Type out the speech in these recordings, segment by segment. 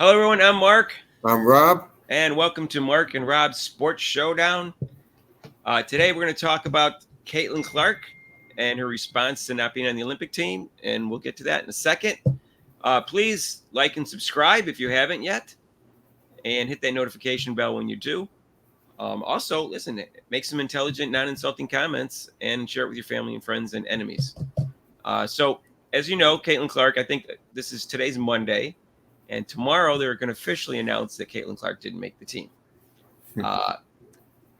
Hello, everyone. I'm Mark, I'm Rob. and welcome to Mark and Rob's Sports Showdown. Today, we're going to talk about Caitlin Clark and her response to not being on the Olympic team, and we'll get to that in a second. Please like and subscribe if you haven't yet, and hit that notification bell when you do. Also, listen, make some intelligent, non-insulting comments, and share it with your family and friends and enemies. So, as you know, Caitlin Clark, I think today's Monday, and tomorrow they're going to officially announce that Caitlin Clark didn't make the team. Uh,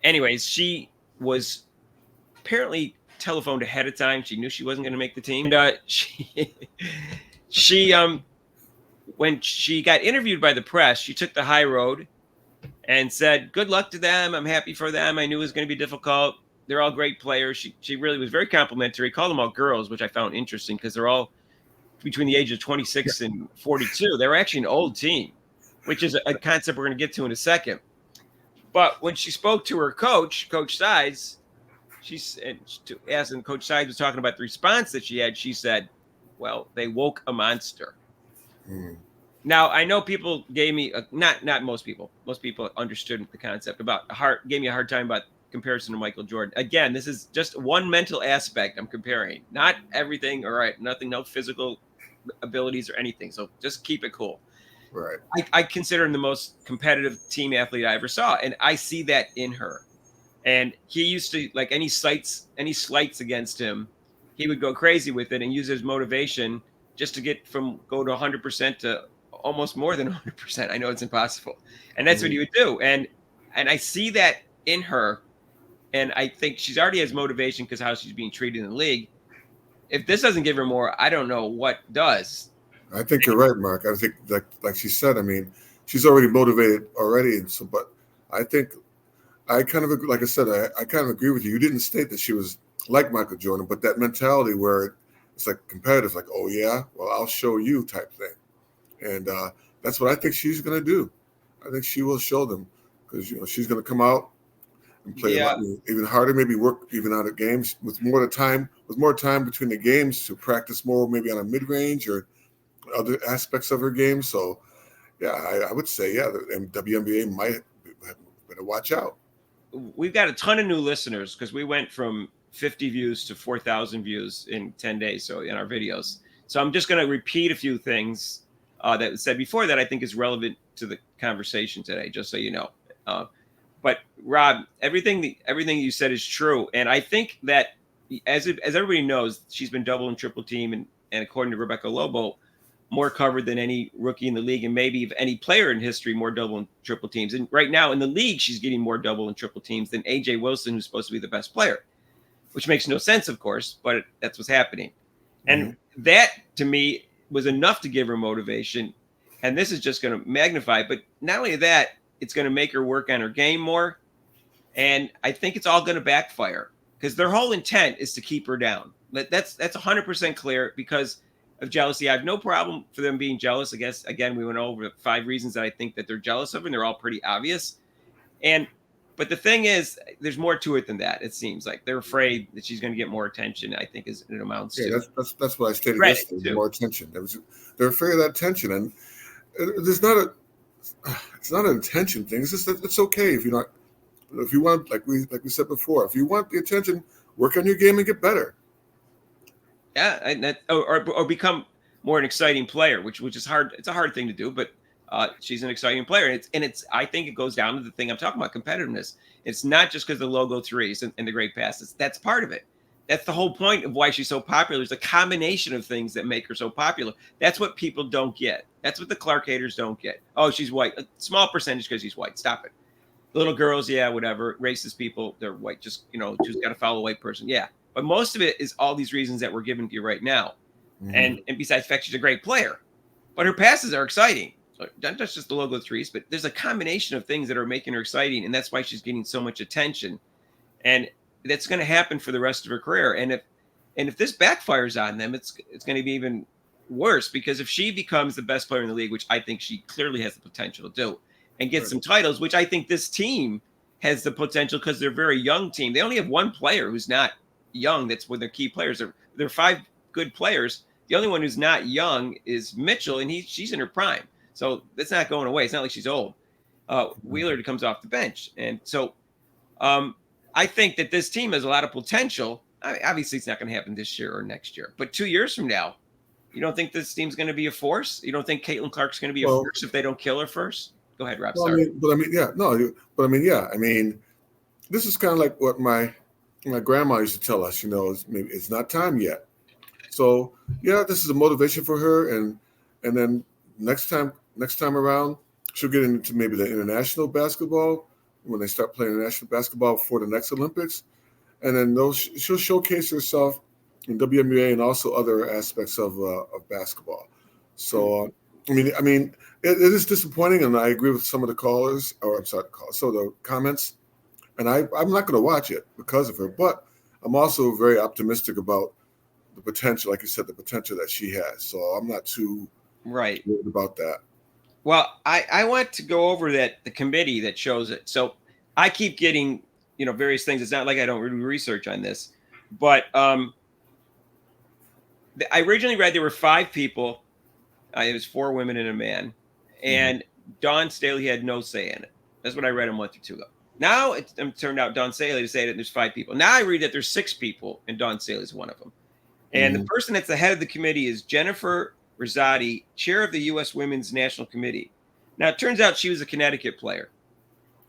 Anyways, she was apparently telephoned ahead of time. She knew she wasn't going to make the team. And she when she got interviewed by the press, she took the high road and said, "Good luck to them. I'm happy for them. I knew it was going to be difficult. They're all great players." She really was very complimentary. Called them all girls, which I found interesting because they're all between the age of 26 and 42. They were actually an old team, which is a concept we're going to get to in a second. But when she spoke to her coach, Coach Sides, and Coach Sides was talking about the response that she had. She said, "Well, they woke a monster." Mm. Now I know people gave me not most people. Most people understood the concept gave me a hard time about comparison to Michael Jordan. Again, this is just one mental aspect I'm comparing, not everything. All right, nothing, no physical abilities or anything. So just keep it cool. Right. I consider him the most competitive team athlete I ever saw, and I see that in her. And he used to, like, any slights against him, he would go crazy with it and use it as motivation just to go to 100% to almost more than 100%. I know it's impossible, and that's what he would do. And I see that in her, and I think she's already has motivation because how she's being treated in the league. If this doesn't give her more, I don't know what does. I think you're right, Mark. I think like she said, I mean, she's already motivated already, and so. But I think I kind of agree, like I said, I kind of agree with you. You didn't state that she was like Michael Jordan, but that mentality where it's like competitive, like, oh yeah, well I'll show you type thing, and that's what I think she's going to do. I think she will show them because she's going to come out and play a lot Yeah, even harder, maybe work even out of games with more time between the games to practice more, maybe on a mid range or other aspects of her game. So yeah, I would say yeah, the WNBA might better watch out. we've got a ton of new listeners because we went from 50 views to 4,000 views in 10 days. So in our videos. So I'm just going to repeat a few things that was said before that I think is relevant to the conversation today, just so you know. Uh, but Rob, everything you said is true. And I think that as everybody knows, she's been double and triple team. And according to Rebecca Lobo, more covered than any rookie in the league, and maybe if any player in history, more double and triple teams. And right now in the league, she's getting more double and triple teams than AJ Wilson, who's supposed to be the best player, which makes no sense, of course, but that's what's happening. Mm-hmm. And that to me was enough to give her motivation. And this is just going to magnify it. But not only that, it's going to make her work on her game more. And I think it's all going to backfire because their whole intent is to keep her down. That's 100% clear because of jealousy. I have no problem for them being jealous. I guess again we went over 5 reasons that I think that they're jealous of, and they're all pretty obvious. And but the thing is, there's more to it than that. It seems like they're afraid that she's going to get more attention. I think is it amounts Yeah, to that's what I stated credit yesterday. The too. more attention, they're afraid of that attention, and there's not a it's not an attention thing. It's just that it's okay if you're not if you want like we said before, if you want the attention, work on your game and get better. Yeah, and or become more an exciting player, which is hard. It's a hard thing to do, but she's an exciting player, and it's. I think it goes down to the thing I'm talking about, competitiveness. It's not just because the logo threes and the great passes. That's part of it. That's the whole point of why she's so popular. There's a combination of things that make her so popular. That's what people don't get. That's what the Clark haters don't get. Oh, she's white. A small percentage because she's white. Stop it. Little girls, yeah, whatever. Racist people, they're white. Just just got to follow a white person. Yeah, but most of it is all these reasons that we're giving to you right now. Mm-hmm. And besides the fact she's a great player, but her passes are exciting. So not just the logo threes, but there's a combination of things that are making her exciting, and that's why she's getting so much attention. And that's going to happen for the rest of her career. And if this backfires on them, it's going to be even worse because if she becomes the best player in the league, which I think she clearly has the potential to do, and get Right. some titles, which I think this team has the potential because they're a very young team. They only have one player who's not young. That's one of their key players. They're five good players. The only one who's not young is Mitchell, and she's in her prime. So that's not going away. It's not like she's old. Wheeler comes off the bench. And so I think that this team has a lot of potential. I mean, obviously, it's not going to happen this year or next year, but 2 years from now, you don't think this team's going to be a force? You don't think Caitlin Clark's going to be a force if they don't kill her first? Go ahead, Rob. Sorry. I mean, this is kind of like what my grandma used to tell us. It's not time yet. So yeah, this is a motivation for her, and then next time around, she'll get into maybe the international basketball when they start playing international basketball for the next Olympics, and then she'll showcase herself in WNBA and also other aspects of basketball. So I mean, it is disappointing, and I agree with some of the callers, or I'm sorry, so the comments, and I'm not going to watch it because of her, but I'm also very optimistic about the potential, like you said, the potential that she has. So I'm not too worried about that. Well, I want to go over the committee that shows it. So I keep getting, various things. It's not like I don't really research on this, but I originally read there were 5 people. It was 4 women and a man, and Dawn Staley had no say in it. That's what I read a month or 2 ago. Now it turned out Dawn Staley said that there's 5 people. Now I read that there's 6 people, and Dawn Staley is one of them. And the person that's the head of the committee is Jennifer Rosati, chair of the U.S. Women's National Committee. Now, it turns out she was a Connecticut player.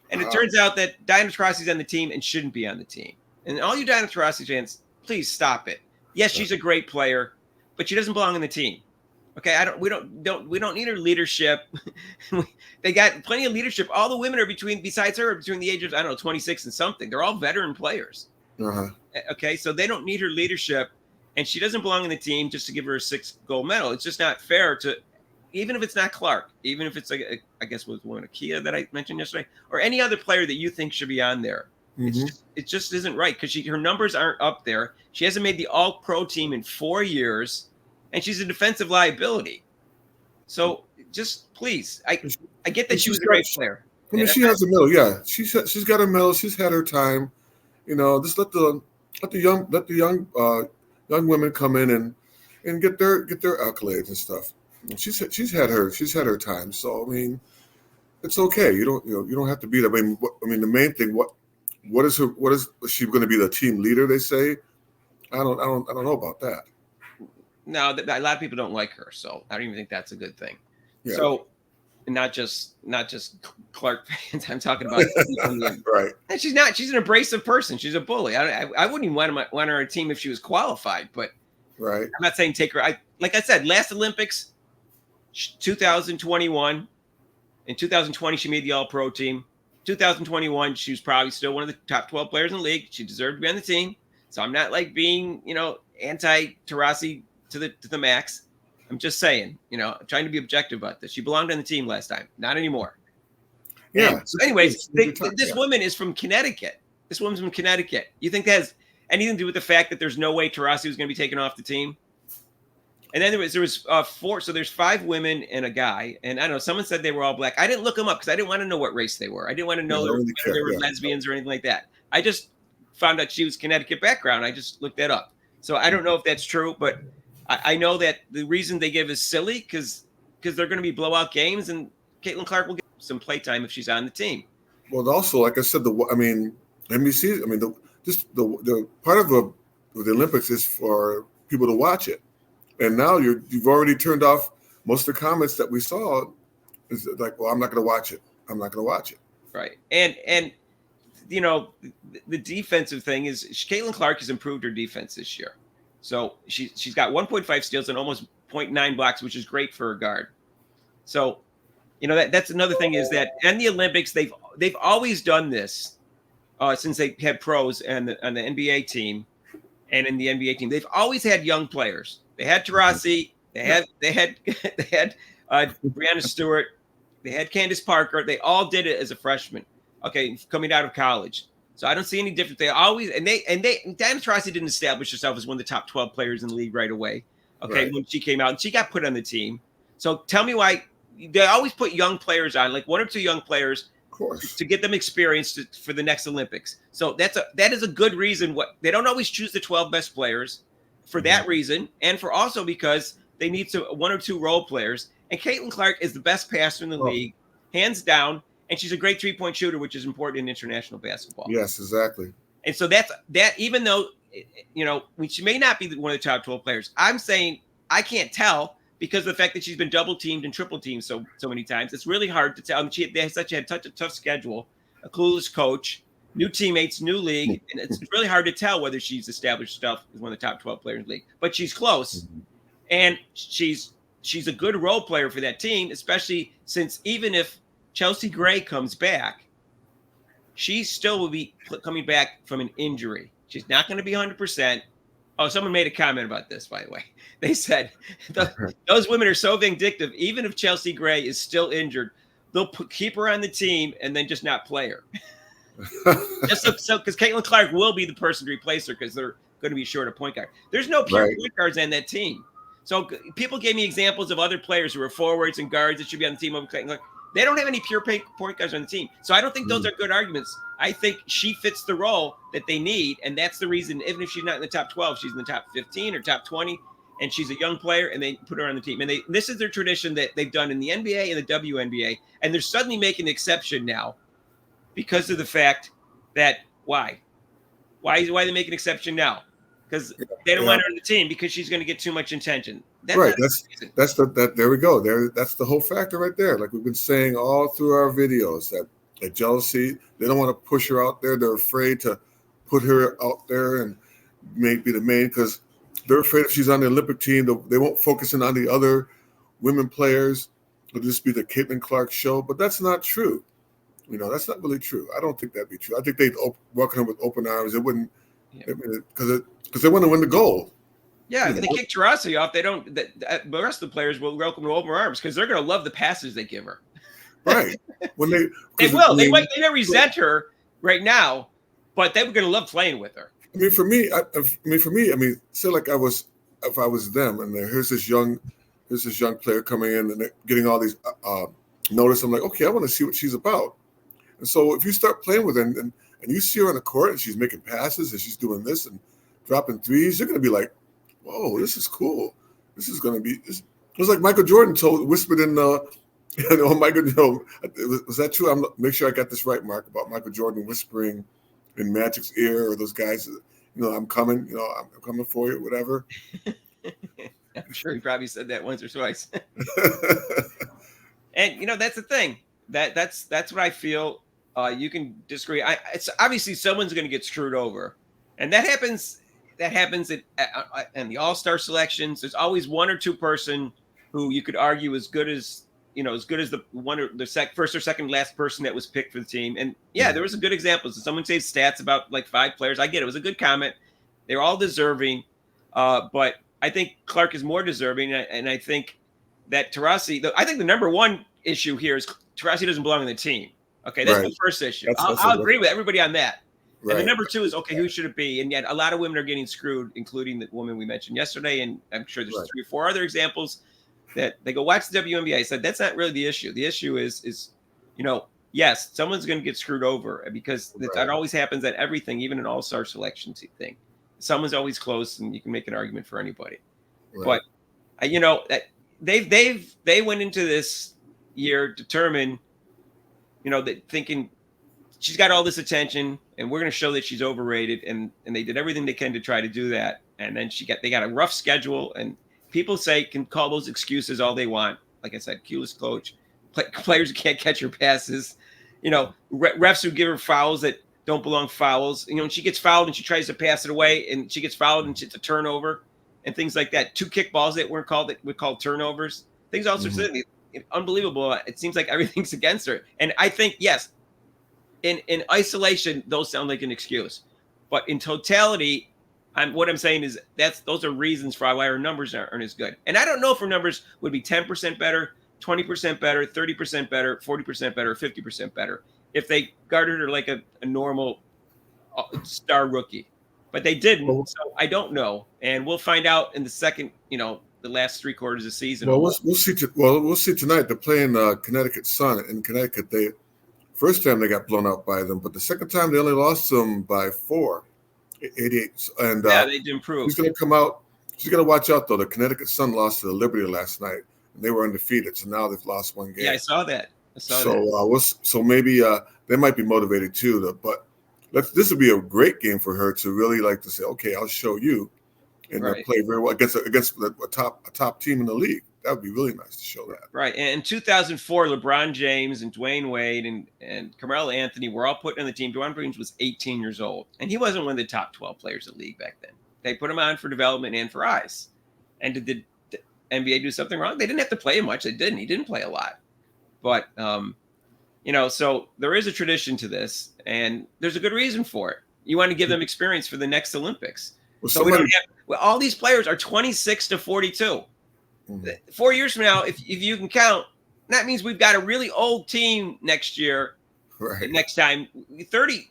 And it turns out that Diana Taurasi's on the team and shouldn't be on the team. And all you Diana Taurasi fans, please stop it. Yes, she's a great player, but she doesn't belong on the team. Okay, we don't need her leadership. They got plenty of leadership. All the women are besides her, between the ages of, 26 and something. They're all veteran players. Okay, so they don't need her leadership. And she doesn't belong on the team just to give her a 6th gold medal. It's just not fair even if it's not Clark, even if it's I guess was one Akia that I mentioned yesterday, or any other player that you think should be on there. It just isn't right because her numbers aren't up there. She hasn't made the All-Pro team in 4 years, and she's a defensive liability. So just please, I get that she was a great player. I mean, she has a medal. Yeah, she's got a medal. She's had her time. Just let the young women come in and get their accolades and stuff. And she's had her time. So I mean, it's okay. You don't have to be there. I mean, the main thing. What is she going to be, the team leader? They say. I don't know about that. No, a lot of people don't like her, so I don't even think that's a good thing. Yeah. So, not just Clark fans. I'm talking about right. And she's not. She's an abrasive person. She's a bully. I wouldn't even want her on our team if she was qualified. But right. I'm not saying take her. Like I said, last Olympics, 2021. In 2020, she made the All-Pro team. 2021, she was probably still one of the top 12 players in the league. She deserved to be on the team. So I'm not like being, anti-Taurasi to the max. I'm just saying, I'm trying to be objective about this. She belonged on the team last time. Not anymore. Yeah. So anyways, this woman is from Connecticut. This woman's from Connecticut. You think that has anything to do with the fact that there's no way Taurasi was going to be taken off the team? And then there was 4. So there's 5 women and a guy. And I don't know, someone said they were all black. I didn't look them up because I didn't want to know what race they were. I didn't want to know whether they were lesbians or anything like that. I just found out she was Connecticut background. I just looked that up. So I don't know if that's true, but I know that the reason they give is silly because they're going to be blowout games, and Caitlin Clark will get some playtime if she's on the team. Well, also, like I said, NBC. The part of the Olympics is for people to watch it, and now you've already turned off most of the comments that we saw. Is like, well, I'm not going to watch it. I'm not going to watch it. Right, and the defensive thing is Caitlin Clark has improved her defense this year. So she's got 1.5 steals and almost 0.9 blocks, which is great for a guard. So, that's another thing is that in the Olympics they've always done this since they had pros on the NBA team and in the NBA team. They've always had young players. They had Taurasi, they had Breanna Stewart, they had Candace Parker. They all did it as a freshman. Okay, coming out of college. So I don't see any difference. They always Diana Taurasi didn't establish herself as one of the top 12 players in the league right away. Okay, right. When she came out and she got put on the team. So tell me why they always put young players on, like 1 or 2 young players, of course, to get them experience for the next Olympics. So that is a good reason. What they don't always choose the 12 best players for that reason, and for also because they need 1 or 2 role players. And Caitlin Clark is the best passer in the league, hands down. And she's a great 3-point shooter, which is important in international basketball. Yes, exactly. And so that even though, she may not be one of the top 12 players, I'm saying I can't tell because of the fact that she's been double teamed and triple teamed so many times. It's really hard to tell. I mean, they had such a tough schedule, a clueless coach, new teammates, new league. And it's really hard to tell whether she's established stuff as one of the top 12 players in the league. But she's close. Mm-hmm. And she's a good role player for that team, especially since even if Chelsea Gray comes back, she still will be coming back from an injury. She's not going to be 100%. Oh, someone made a comment about this, by the way. They said those women are so vindictive. Even if Chelsea Gray is still injured, they'll keep her on the team and then just not play her. Just so because Caitlin Clark will be the person to replace her because they're going to be short a point guard. There's no pure point guards on that team. So people gave me examples of other players who are forwards and guards that should be on the team over Caitlin Clark. They don't have any pure point guards on the team. So I don't think those are good arguments. I think she fits the role that they need. And that's the reason, even if she's not in the top 12, she's in the top 15 or top 20, and she's a young player, and they put her on the team. And this is their tradition that they've done in the NBA and the WNBA. And they're suddenly making an exception now because of the fact that why? Why are they making an exception now? Because they don't want her on the team because she's going to get too much attention. That's right. There we go. That's the whole factor right there. Like we've been saying all through our videos that jealousy, they don't want to push her out there. They're afraid to put her out there and be the main because they're afraid if she's on the Olympic team, they won't focus in on the other women players. It'll just be the Caitlin Clark show. But that's not true. That's not really true. I don't think that'd be true. I think they'd welcome her with open arms. It wouldn't because they want to win the gold. Yeah, if they kick Taurasi off, they don't. The rest of the players will welcome with open arms because they're going to love the passes they give her. Right. When they will. They may resent her right now, but they were going to love playing with her. I mean, for me, say like if I was them, and here's this young player coming in and they're getting all these notice. I'm like, okay, I want to see what she's about. And so if you start playing with her and you see her on the court and she's making passes and she's doing this and dropping threes, you're going to be like, whoa, this is cool. This is going to be. It was like Michael Jordan whispered in. Michael. Was that true? Make sure I got this right, Mark, about Michael Jordan whispering in Magic's ear or those guys. I'm coming. I'm coming for you. Whatever. I'm sure he probably said that once or twice. And that's the thing. That's what I feel. You can disagree. It's obviously someone's going to get screwed over, and that happens. That happens in the All-Star selections. There's always one or two person who you could argue as good as the one or the first or second last person that was picked for the team. And there was some good examples. Someone says stats about like 5 players. I get it. It was a good comment. They're all deserving, but I think Clark is more deserving. And I think that Taurasi. I think the number one issue here is Taurasi doesn't belong on the team. Okay, that's the first issue. I'll agree with everybody on that. Right. And the number 2 is, who should it be? And yet a lot of women are getting screwed, including the woman we mentioned yesterday. And I'm sure there's 3 or 4 other examples that they go, watch the WNBA. I said, that's not really the issue. The issue is yes, someone's going to get screwed over because that always happens at everything, even an all-star selection thing. Someone's always close and you can make an argument for anybody. Right. But, they went into this year determined, thinking she's got all this attention and we're going to show that she's overrated. And they did everything they can to try to do that. And then they got a rough schedule, and people can call those excuses all they want. Like I said, clueless coach, players who can't catch her passes, refs who give her fouls that don't belong fouls. And she gets fouled and she tries to pass it away and she gets fouled and it's a turnover and things like that. 2 kickballs that weren't called, that we called turnovers, things all sorts of things. Unbelievable. It seems like everything's against her. And I think, yes, in isolation, those sound like an excuse, but in totality, what I'm saying is those are reasons for why our numbers aren't as good. And I don't know if our numbers would be 10% better, 20% better, 30% better, 40% better, 50% better if they guarded her like a normal star rookie. But they didn't, so I don't know. And we'll find out in the second, the last 3 quarters of the season. Well, we'll see. We'll see tonight. They're playing Connecticut Sun in Connecticut. First time they got blown out by them, but the second time they only lost them by 4, 88. And they did improve. He's going to come out. She's going to watch out though. The Connecticut Sun lost to the Liberty last night, and they were undefeated. So now they've lost one game. Yeah, I saw that. So maybe they might be motivated too. But this would be a great game for her to really like to say, okay, I'll show you, and play very well against a top team in the league. That would be really nice to show that. Right. And in 2004, LeBron James and Dwayne Wade and Carmelo Anthony were all put on the team. Dwayne James was 18 years old, and he wasn't one of the top 12 players in the league back then. They put him on for development and for eyes. And did the NBA do something wrong? They didn't have to play him much. They didn't. He didn't play a lot. But, so there is a tradition to this, and there's a good reason for it. You want to give them experience for the next Olympics. So we don't have all these players are 26 to 42. 4 years from now, if you can count, that means we've got a really old team next year. Right. Next time, 30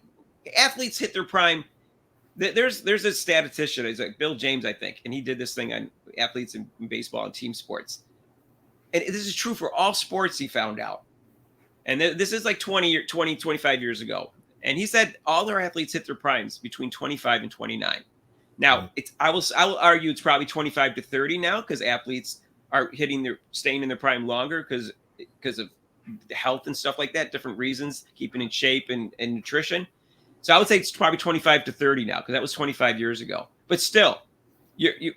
athletes hit their prime. There's a statistician, it's like Bill James, I think, and he did this thing on athletes in baseball and team sports. And this is true for all sports, he found out. And this is like 25 years ago. And he said all their athletes hit their primes between 25 and 29. Now, I will argue it's probably 25 to 30 now, because athletes are staying in their prime longer because of health and stuff like that, different reasons, keeping in shape and nutrition. So I would say it's probably 25 to 30 now, because that was 25 years ago. But still,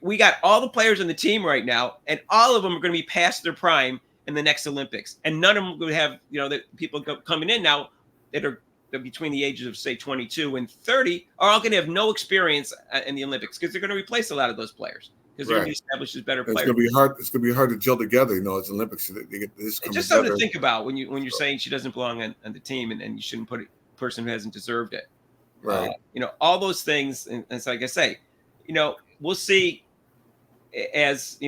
we got all the players on the team right now, and all of them are going to be past their prime in the next Olympics. And none of them would have, the people coming in now that are between the ages of, say, 22 and 30 are all going to have no experience in the Olympics, because they're going to replace a lot of those players, because they're going to be established as better players. It's going to be hard to gel together, as Olympics. They get this. It's just something to think about when you're saying she doesn't belong on the team, and you shouldn't put a person who hasn't deserved it. Right. All those things, and so like I say, we'll see as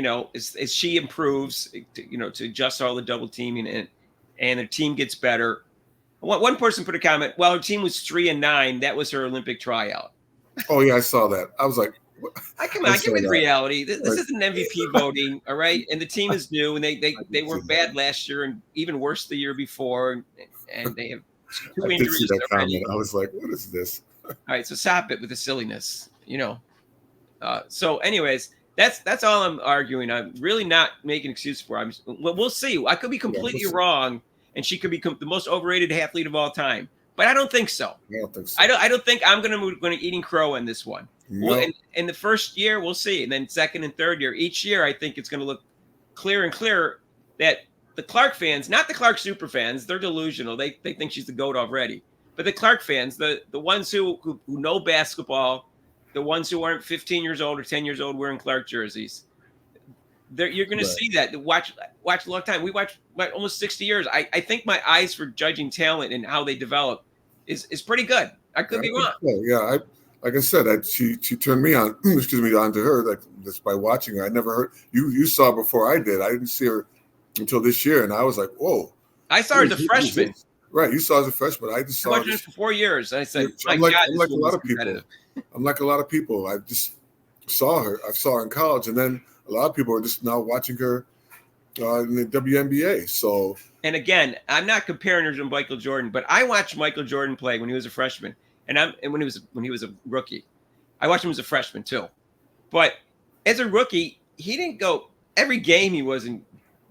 she improves, to adjust all the double teaming and the team gets better. One person put a comment, well, her team was 3-9. That was her Olympic tryout. Oh, yeah, I saw that. I was like, come on, give me the reality. This isn't MVP voting, all right? And the team is new, and they were bad last year and even worse the year before, and they have 2 injuries already. I was like, what is this? All right, so stop it with the silliness, So anyways, that's all I'm arguing. I'm really not making an excuse for it. We'll see. I could be completely wrong, and she could be the most overrated athlete of all time. But I don't think so. I don't think I'm going to eating crow in this one. No. Well, in the first year, we'll see. And then second and third year, each year, I think it's going to look clearer and clearer that the Clark fans, not the Clark super fans, they're delusional. They think she's the GOAT already. But the Clark fans, the ones who know basketball, the ones who aren't 15 years old or 10 years old wearing Clark jerseys, you're going to see that. Watch a long time. We watch almost 60 years. I think my eyes for judging talent and how they develop is pretty good. I could be wrong. Yeah, like I said, she turned me on. On to her, like, just by watching her. I never heard you saw her before I did. I didn't see her until this year, and I was like, whoa. I saw her as a freshman. Right, you saw her as a freshman. I just saw her for 4 years. I said, I'm like a lot of people. I'm like a lot of people. I just saw her. I saw her in college, and then a lot of people are just now watching her in the WNBA. So, and again, I'm not comparing her to Michael Jordan, but I watched Michael Jordan play when he was a freshman, and when he was a rookie. I watched him as a freshman too. But as a rookie, he didn't go every game. He wasn't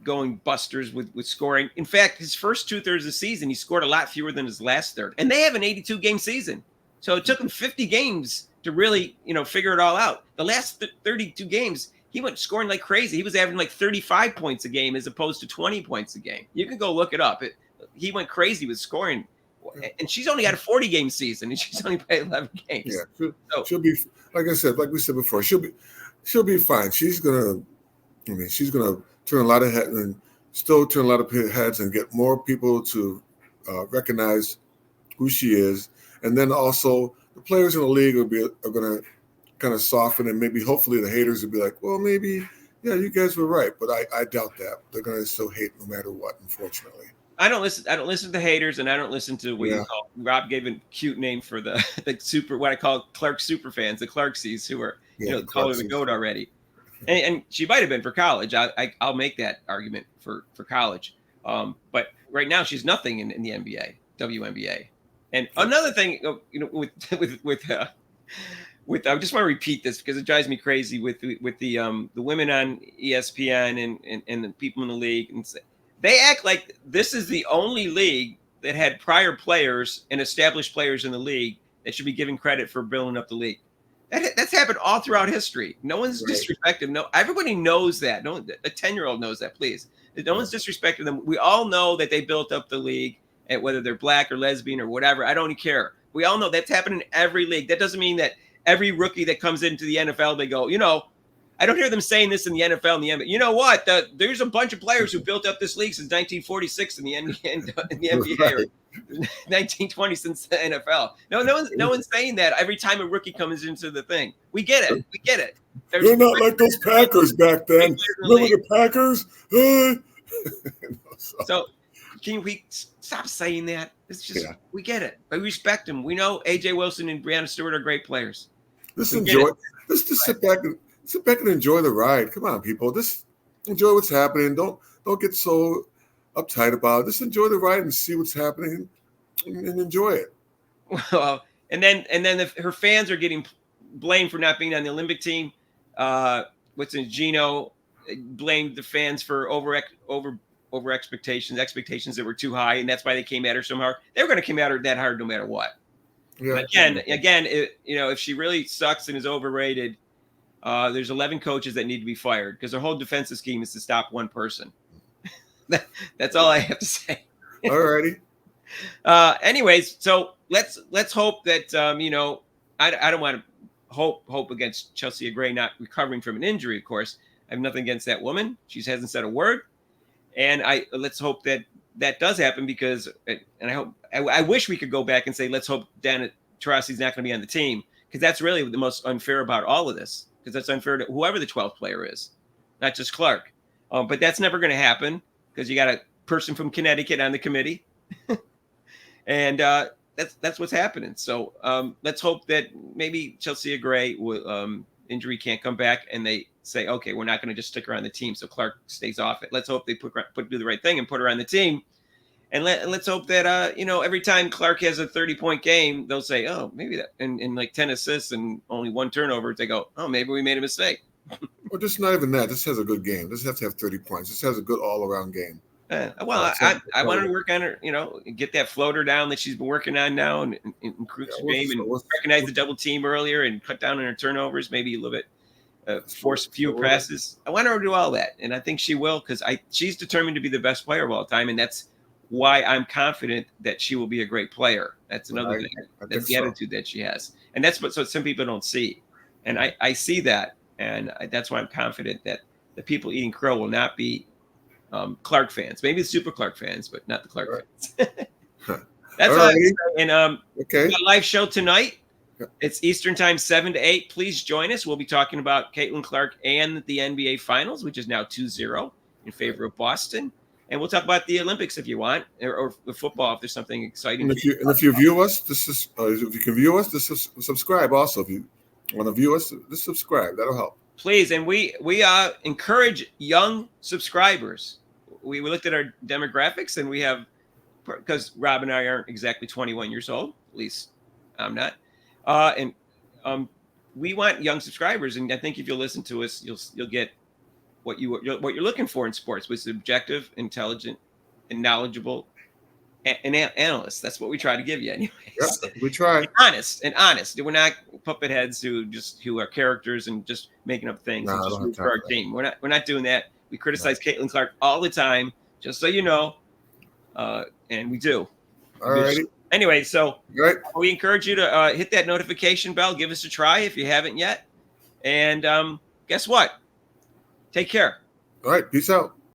going busters with scoring. In fact, his first 2/3 of the season, he scored a lot fewer than his last third, and they have an 82-game season. So it took him 50 games to really, figure it all out. The last 32 games, he went scoring like crazy. He was averaging like 35 points a game as opposed to 20 points a game. You can go look it up. He went crazy with scoring. And she's only had a 40-game season, and she's only played 11 games. Yeah, she'll be, like I said, like we said before, she'll be fine. She's gonna turn a lot of heads and still turn a lot of heads and get more people to recognize who she is. And then also the players in the league are going to kind of soften, and maybe hopefully the haters will be like, well, maybe, yeah, you guys were right. But I doubt that. They're going to still hate no matter what, unfortunately. I don't listen to haters, and I don't listen to what you call, Rob gave a cute name for the super, what I call Clark super fans, the Clarksies, who are, call her the GOAT already. And she might have been for college. I'll make that argument for college. But right now she's nothing in the NBA, WNBA. And another thing, I just want to repeat this because it drives me crazy with the women on ESPN and the people in the league, and they act like this is the only league that had prior players and established players in the league that should be given credit for building up the league. That's happened all throughout history. No one's disrespected. No, everybody knows that. No, a 10-year-old knows that. Please, no one's disrespecting them. We all know that they built up the league, and whether they're black or lesbian or whatever, I don't even care. We all know that's happened in every league. That doesn't mean that every rookie that comes into the NFL, they go, I don't hear them saying this in the NFL and the NBA. You know what? There's a bunch of players who built up this league since 1946 in the NBA, right. Or 1920 since the NFL. No one's saying that every time a rookie comes into the thing. We get it. They're not like those Packers back then. Remember the Packers? So can we stop saying that? It's just we get it. We respect them. We know AJ Wilson and Breanna Stewart are great players. Just sit back and enjoy the ride. Come on, people. Just enjoy what's happening. Don't get so uptight about it. Just enjoy the ride and see what's happening and enjoy it. Well, and then her fans are getting blamed for not being on the Olympic team. Gino blamed the fans for over expectations that were too high, and that's why they came at her so hard. They were going to come at her that hard no matter what. Yeah. Again, if she really sucks and is overrated, there's 11 coaches that need to be fired because their whole defensive scheme is to stop one person. That's all I have to say. All righty. Anyways, so let's hope that I don't want to hope against Chelsea Gray not recovering from an injury. Of course, I have nothing against that woman. She hasn't said a word, and let's hope that does happen because, and I wish we could go back and say let's hope Diana Taurasi's not going to be on the team because that's really the most unfair about all of this because that's unfair to whoever the 12th player is, not just Clark. But that's never going to happen because you got a person from Connecticut on the committee. And that's what's happening. So let's hope that maybe Chelsea Gray injury can't come back and they say, okay, we're not going to just stick her on the team. So Clark stays off it. Let's hope they do the right thing and put her on the team. And let's hope that, every time Clark has a 30-point game, they'll say, oh, maybe that in like 10 assists and only one turnover. They go, oh, maybe we made a mistake. Well, just not even that. Just has a good game. Doesn't have to have 30 points. Just has a good all-around game. I want her to work on her, get that floater down that she's been working on now and improve her game and recognize the double team earlier and cut down on her turnovers, maybe a little bit, force fewer passes. I want her to do all that, and I think she will because she's determined to be the best player of all time, and that's why I'm confident that she will be a great player. That's another thing. That's the attitude that she has, and that's what some people don't see, and I see that, and that's why I'm confident that the people eating crow will not be Clark fans, maybe the super Clark fans, but not the Clark fans. That's all right. And okay, we got a live show tonight. It's Eastern time, 7 to 8. Please join us. We'll be talking about Caitlin Clark and the NBA Finals, which is now 2-0 in favor of Boston. And we'll talk about the Olympics if you want, or the football if there's something exciting. And if you view us, if you can view us, just subscribe. Also, if you want to view us, just subscribe. That'll help. Please, and we encourage young subscribers. We looked at our demographics, and we have, because Rob and I aren't exactly 21 years old, at least I'm not, and we want young subscribers. And I think if you listen to us, you'll get what you're looking for in sports, which is objective, intelligent, and knowledgeable, and analysts. That's what we try to give you, anyways. Yeah, we try. Honest. We're not puppet heads who are characters and just making up things and just root for our team. We're not doing that. We criticize Caitlin Clark all the time, just so you know, and we do. All righty. Anyway, so we encourage you to hit that notification bell. Give us a try if you haven't yet. And guess what? Take care. All right. Peace out.